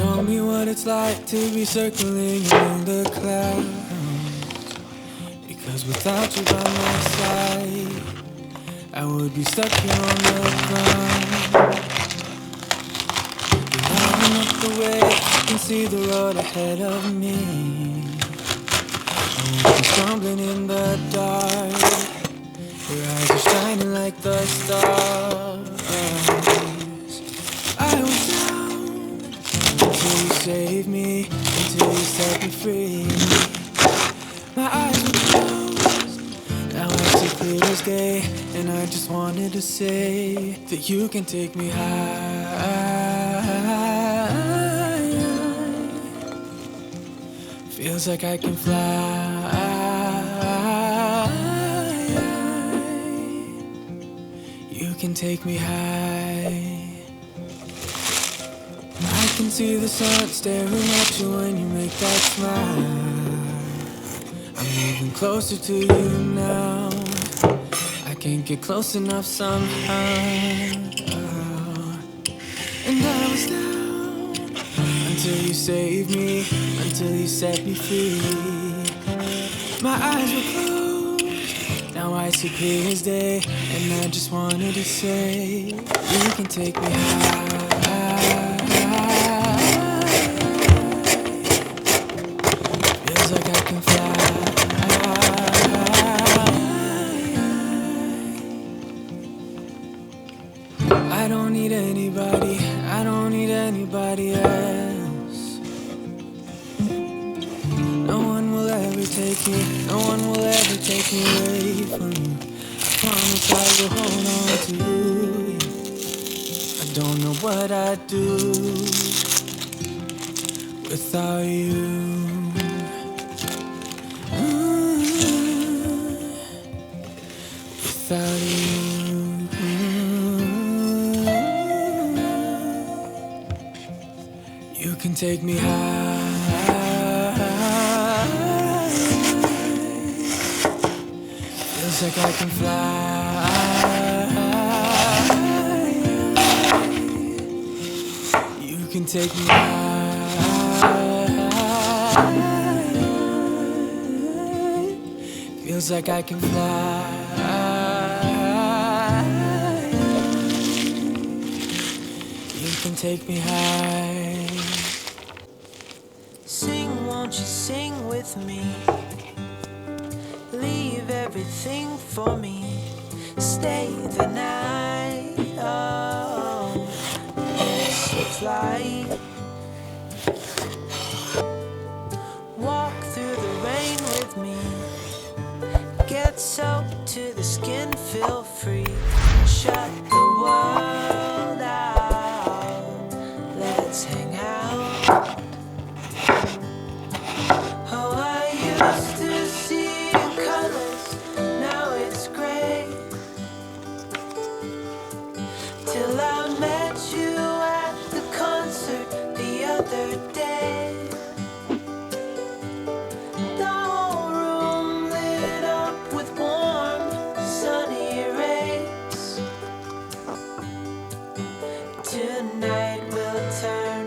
Show me what it's like to be circling in the clouds. Because without you by my side, I would be stuck here on the ground. Lighting up the way, I can see the road ahead of me. I won't be stumbling in the dark. Your eyes are shining like the stars. I was down until you saved me, until you set me free. My eyes were closed, now I see clear as day. And I just wanted to say that you can take me high. Feels like I can fly. You can take me high. I can see the sun staring at you when you make that smile. I'm moving closer to you now. I can't get close enough somehow. And I was down until you saved me, until you set me free. My eyes were closed, now I see clear as day. And I just wanted to say, you can take me high. Feels like I can fly. I don't need anybody, I don't need anybody else. No one will ever take me, no one will ever take me away from you. I promise I will hold on to you. I don't know what I'd do without you. Without you. You can take me high. Feels like I can fly. You can take me high. Feels like I can fly. You can take me high. Sing, won't you sing with me? Leave everything for me. Stay the night. Oh, miss the flight. Walk through the rain with me. Get soaked to the skin, feel free. Shut the world out. Let's hang out. Oh, I used to see colors, now it's gray. Till I met you at the concert the other day. The whole room lit up with warm, sunny rays. Tonight we'll turn